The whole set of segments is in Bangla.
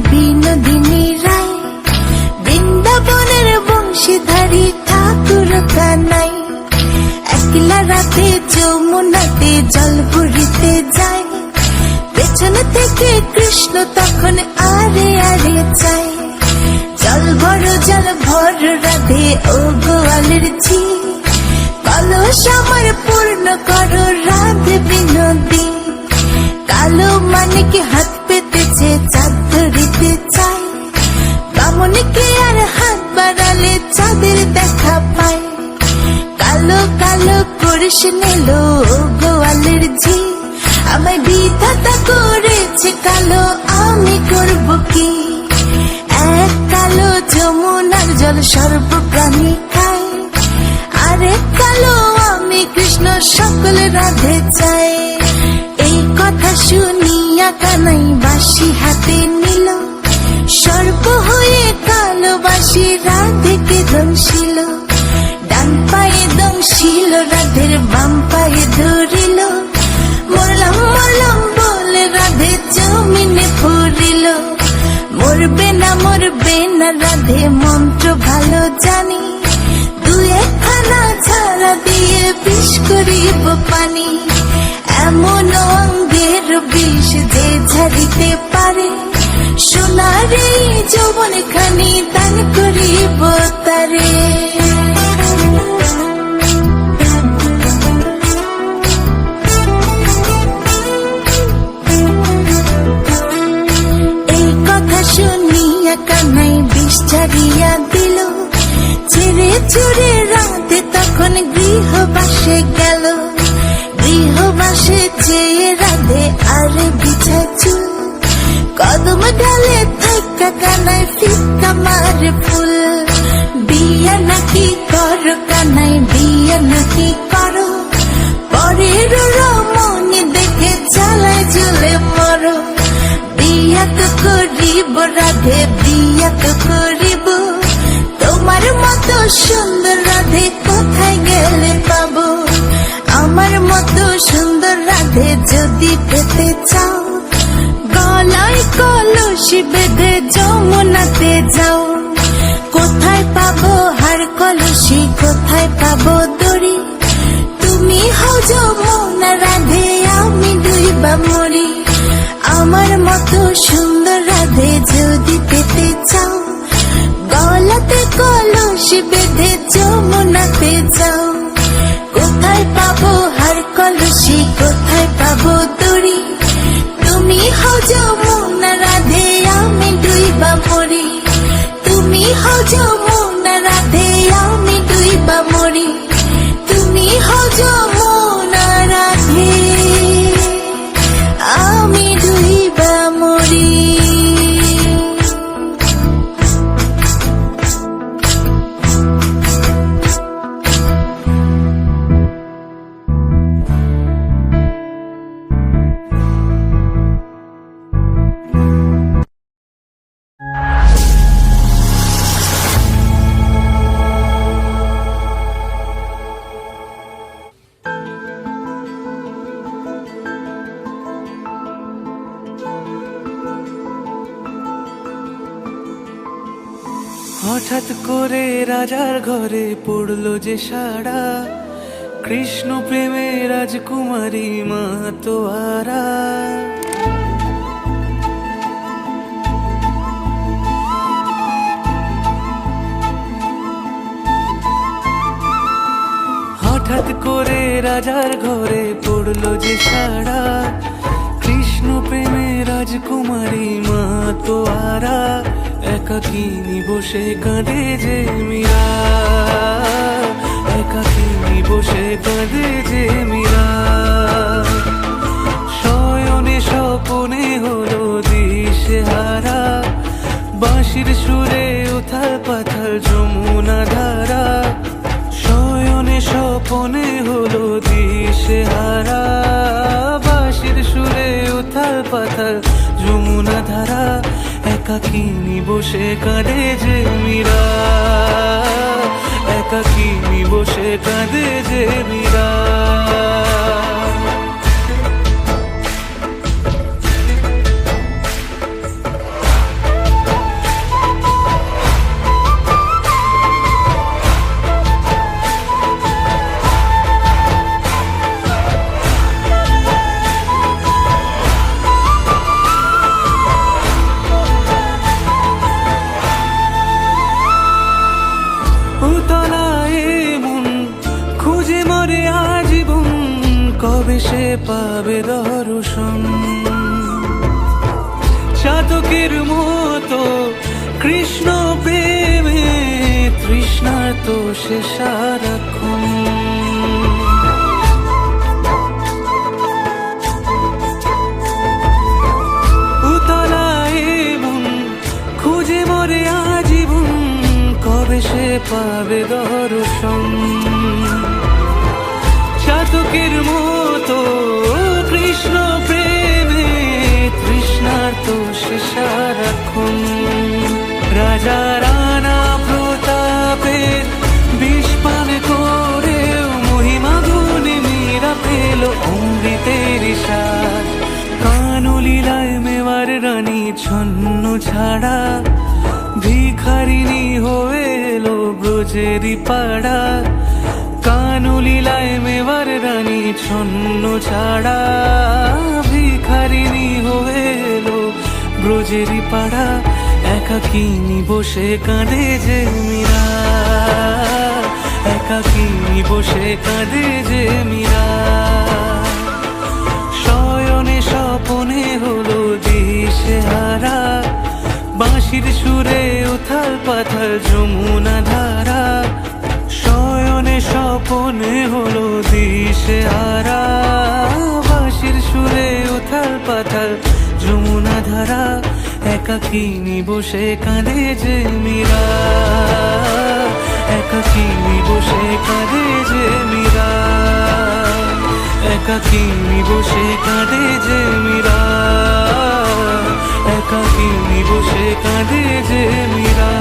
বিনোদিনী রায়, বৃন্দাবনের বংশীধারী ঠাকুর কানাই। একলা রাতে যমুনাতে জল ভরিতে যায়, পেছন থেকে কৃষ্ণ তখন আরে আরে চায়। জল ভর রাধে ও গোয়ালের ঝি, কলস আমার পূর্ণ করো রাধে বিনোদী। কালো মানিকে হাত পেতেছে চাঁদ ধরিতে চায়, বামনিকে আর হাত বাড়ালে চাঁদের দেখা পায়। কালো কালো করিস নিলো গোয়ালের ঝি, আমায় বিধাতা করেছে কালো, আমি করব কি? এক কালো যমুনার জল সর্ব প্রাণী খায়, আরেক কালো আমি কৃষ্ণ সকল রাধে চাই। এই কথা শুনিয়া কানাই বাঁশি হাতে নিল, সর্প হয়ে কালো বাঁশি রাধেকে দংশিল। ডান পায়ে দংশিল রাধের, বাম পায়ে ধরিল, মরলাম মরলাম বলে রাধে জমিনে পড়িল। মরবে না রাধে মন্ত্র ভালো জানি, দু একখানা ঝাড়া দিয়ে বিষ করিব পানি। এমন অঙ্গের বিষ যে ঝাড়িতে পারে, সোনার এই যৌবন খানি দান করিব তারে। শুনিয়া কানাই বিষ ছাড়িয়া দিল, ছেড়ে ছুড়ে রাতে তখন গৃহবাসে গেল। গৃহবাসে চেয়ে রাধে আরে বিছা চুল, কদম ডালে থাকা কানাই ফিক্কা মারে ফুল। বিয়া নাকি করো কানাই, বিয়া নাকি করো, পরের রমণী দেখে চালায় জ্বলে মরো। বিয়া তো করিব রাধে, বিয়া তো করিব, তোমার মতো সুন্দর রাধে কোথায় গেলে পাবো? আমার মতো সুন্দর রাধে যদি পেতে চাও, গলায় কলসি বেঁধে যমুনাতে যাও। কোথায় পাবো হার কলসি, কোথায় পাবো দড়ি? তুমি হও যমুনা রাধে, আমি ডুইবা মরি। আমার মতো সুন্দর রাধে যদি পেতে চাও, গলাতে কলসি বেঁধে যমুনাতে যাও। কোথায় পাবো হার কলসি, কোথায় পাবো দড়ি? তুমি হও যমুনা রাধে, আমি ডুইবা মরি। তুমি হও যমুনা রাধে, আমি ডুইবা মরি। তুমি হও যমুনা রাধে, আমি ডুইবা মরি। হঠাৎ করে রাজার ঘরে পড়লো যে সাড়া, কৃষ্ণ প্রেমে রাজকুমারী মাতোয়ারা। হঠাৎ করে রাজার ঘরে পড়লো যে সাড়া, কৃষ্ণ প্রেমে রাজকুমারী মাতোয়ারা। একাকিনী বসে কাঁদে যে মীরা, একাকিনী বসে কাঁদে যে মীরা। শয়নে স্বপনে হলো দিশেহারা, বাঁশির সুরে উথাল পাথাল যমুনা ধারা। শয়নে স্বপনে হলো দিশেহারা, বাঁশির সুরে উথাল পাথাল যমুনা ধারা। একাকিনী বসে কাঁদে যে মীরা, একাকিনী বসে কাঁদে যে মীরা। পাবে দর্শন। চাতকের মতো কৃষ্ণ প্রেমে তৃষ্ণার্ত সে সারাক্ষণ। উতলা এবং খুঁজে মরে আজীবন, কবে সে পাবে দর্শন। চাতকের মতো কৃষ্ণ প্রেমে তৃষ্ণার্ত সে সারাক্ষণ। রাজা রানা প্রতাপের বিষ পান করেও মহিমা গুণে মীরা পেল অমৃতের স্বাদ। কানলীলায় মেওয়ার রানী ছন্ন ছাড়া ভিখারিণী হয়ে এলো ব্রজেরই পাড়া। কানলীলায় মেওয়ার রানী ছন্ন ছাড়া ভিখারিণী হয়ে এলো ব্রজেরই পাড়া। একাকিনী বসে কাঁদে যে মীরা, একাকিনী বসে কাঁদে যে মীরা। শয়নে স্বপনে হলো দিশেহারা, বাঁশির সুরে উথাল পাথাল যমুনা ধারা। শয়নে স্বপনে হলো দিশেহারা, বাঁশির সুরে উথাল পাথাল যমুনা ধারা। একাকিনী বসে কাঁদে যে মীরা, একাকিনী বসে কাঁদে যে মীরা, একাকিনী বসে কাঁদে যে মীরা, একাকিনী বসে কাঁদে যে মীরা।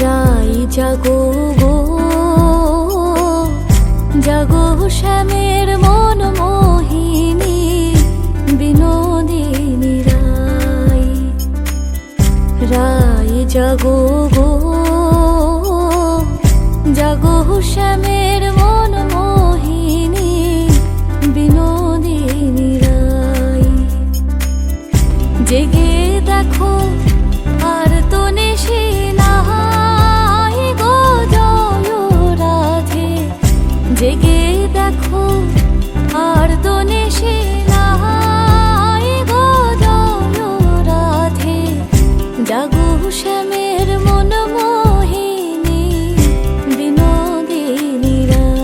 রাই জাগো গো জাগো শ্যামের মন মোহিনী বিনোদিনী রাই। রাই জাগো গো জাগো শ্যামের মন মোহিনী বিনোদিনী রাই। জেগে দেখো আর তো নিশি নাই গো জয় রাধে। জেগে দেখো আর তো নিশি নাই গো জয় রাধে। জাগো শ্যামের মন মোহিনী বিনোদিনী রাই।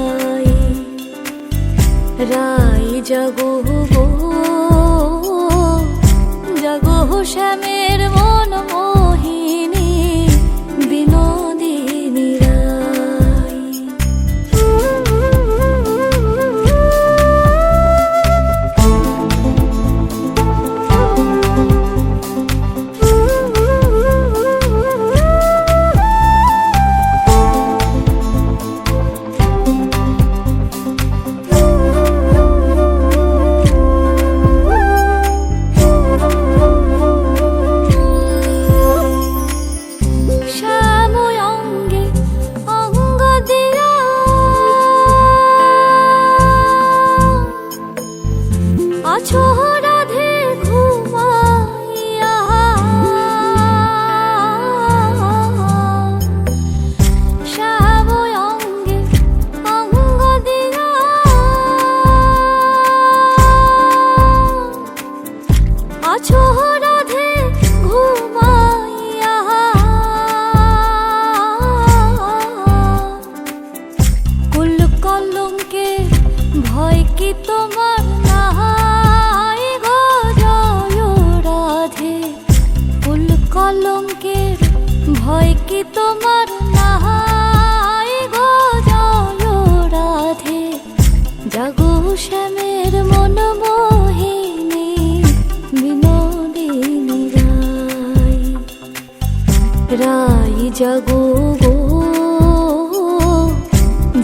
রাই জাগো গো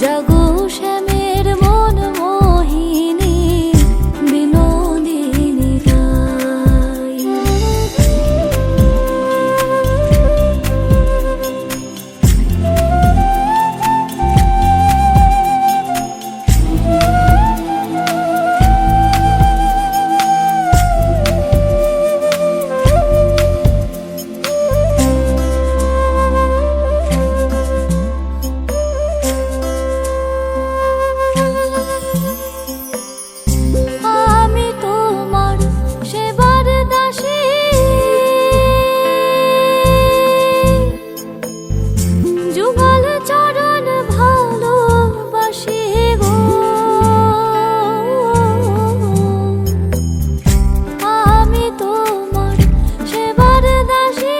জাগো শ্যামের মন মোহিনী বিনোদিনী রাই। আমি তোমার সেবার দাসী, যুগল চরণ ভালোবাসি গো। আমি তোমার সেবার দাসী,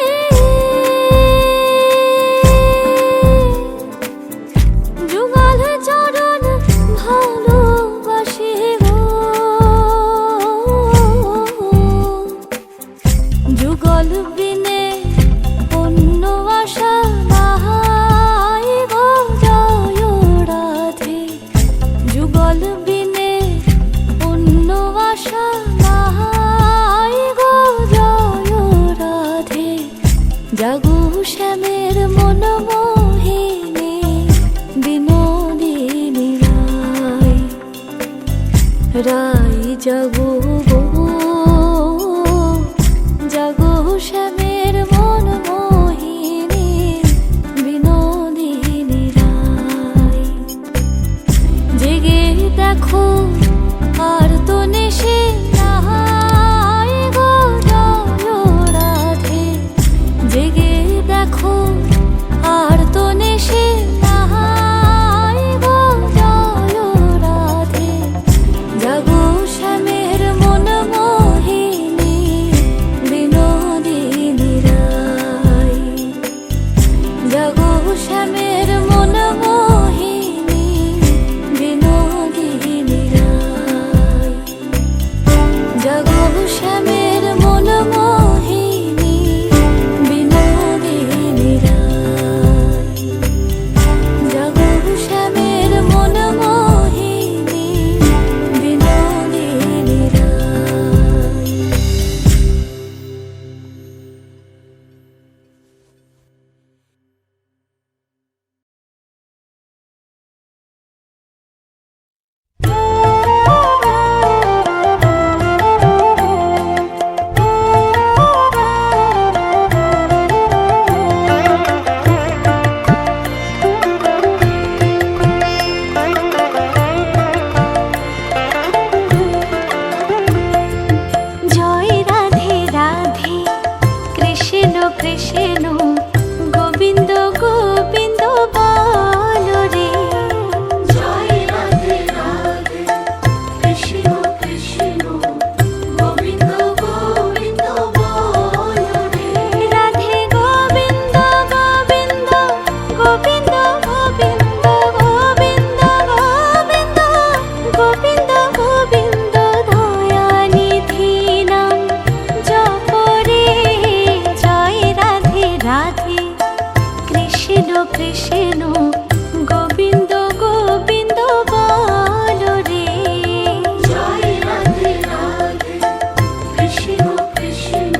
যুগল চরণ ভালোবাসি গো। যুগল বিনে অন্য আশা নাই গো জয় রাধে। যুগল বিনে অন্য আশা নাই গো জয় রাধে। জাগো শ্যামের মন মোহিনী বিনোদিনী রাই। রাই জাগো গো জাগো শ্যামের মন মোহিনী বিনোদিনী রাই। জেগে দেখো আর তো নেশে নাই গো জয় রাধে। জেগে দেখো আর তো নেশে নাই গো জয় রাধে। জাগো শ্যামের মন মোহিনী বিনোদিনী রাই। জাগো শ্যামের মন মোহিনী বিনোদিনী রাই। জাগো শ্যামের মন মোহিনী বিনোদিনী রাই। জাগো শ্যামের মন মোহিনী বিনোদিনী রাই। জয় রাধে রাধে কৃষ্ণ কৃষ্ণ গোবিন্দ গোবিন্দ বল রে। জয় রাধে রাধে কৃষ্ণ কৃষ্ণ গোবিন্দ গোবিন্দ বল রে। রাধে গোবিন্দ গোবিন্দ গোবিন্দ গোবিন্দ গোবিন্দ গোবিন্দ গোবিন্দ গোবিন্দ দয়ানিধি নাম জপ রে। জয় রাধে রাধে কৃষ্ণ কৃষ্ণ গোবিন্দ গোবিন্দ বল রে। জয় রাধে রাধে কৃষ্ণ কৃষ্ণ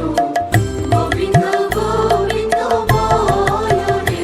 গোবিন্দ গোবিন্দ বল রে।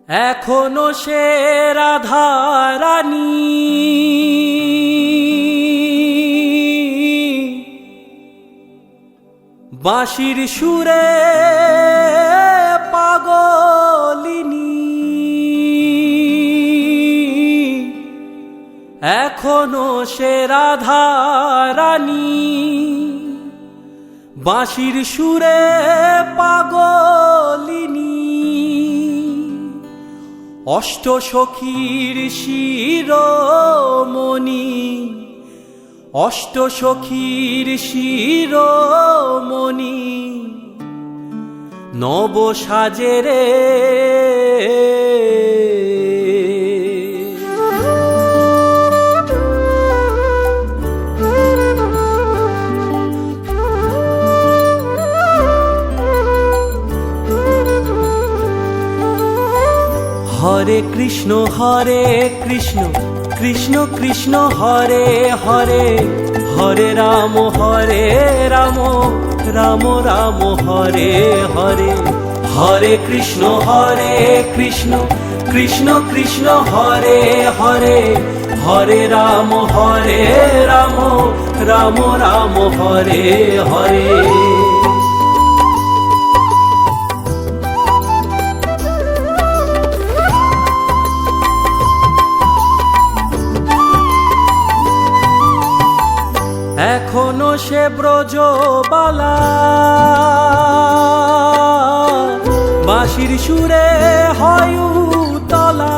এখনো সে রাধা রানী, বাঁশির সুরে পাগলিনী। এখনো সে রাধা রানী, বাঁশির সুরে পাগলিনী। অষ্ট সখীর শিরোমণি, অষ্ট সখীর শিরোমণি, নব সাজেরে হরে কৃষ্ণ কৃষ্ণ কৃষ্ণ হরে হরে, হরে রাম রাম রাম হরে হরে। হরে কৃষ্ণ কৃষ্ণ কৃষ্ণ হরে হরে, হরে রাম রাম রাম হরে হরে। এখনো সে ব্রজবালা, বাঁশির সুরে হয় উতলা।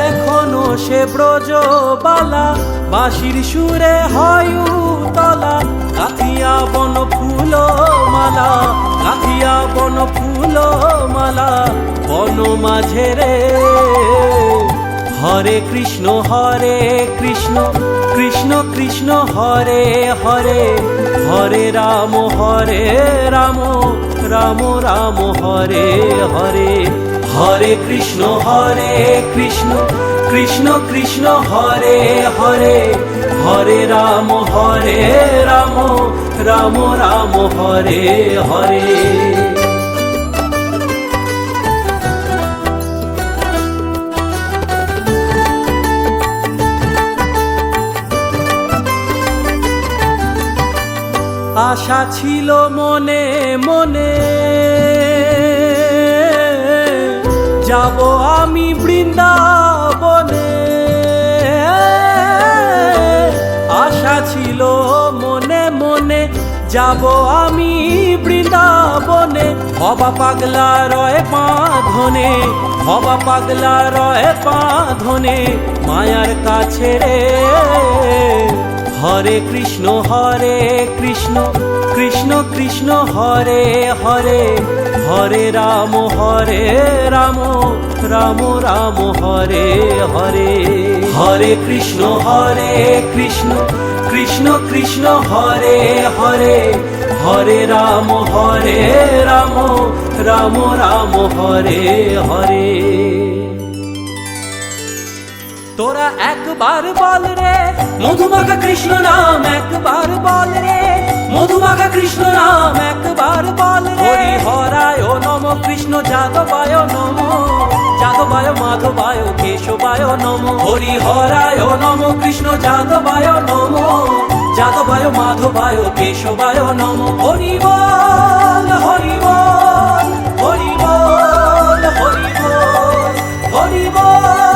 এখনো সে ব্রজবালা, বাঁশির সুরে হয় উতলা। কাথিয়া বন ফুল মালা, কাথিয়া বন ফুল মালা, বন মাঝে রে। হরে কৃষ্ণ কৃষ্ণ কৃষ্ণ হরে হরে, হরে রাম রাম রাম হরে হরে। হরে কৃষ্ণ কৃষ্ণ কৃষ্ণ হরে হরে, হরে রাম রাম রাম হরে হরে। আশা ছিল মনে মনে, যাব আমি বৃন্দাবনে। আশা ছিল মনে মনে, যাব আমি বৃন্দাবনে। হবা পাগলা রয় বাঁধনে, হবা পাগলা রয় বাঁধনে, মায়ার কাছে রে। হরে কৃষ্ণ কৃষ্ণ কৃষ্ণ হরে হরে, হরে রাম রাম রাম হরে হরে। হরে কৃষ্ণ কৃষ্ণ কৃষ্ণ হরে হরে, হরে রাম রাম রাম হরে হরে। তোরা একবার বল রে মধুমাখা কৃষ্ণ নাম, একবার বল রে মধুমাখা কৃষ্ণ নাম, একবার বল রে। হরি হরায় নম কৃষ্ণ যাদবায় নম, যাদবায় মাধবায় কেশবায় নম। হরি হরায় নম কৃষ্ণ যাদবায় নম, যাদবায় মাধবায় কেশবায় নম। হরি বল হরি বল হরি বল হরি বল হরি বল।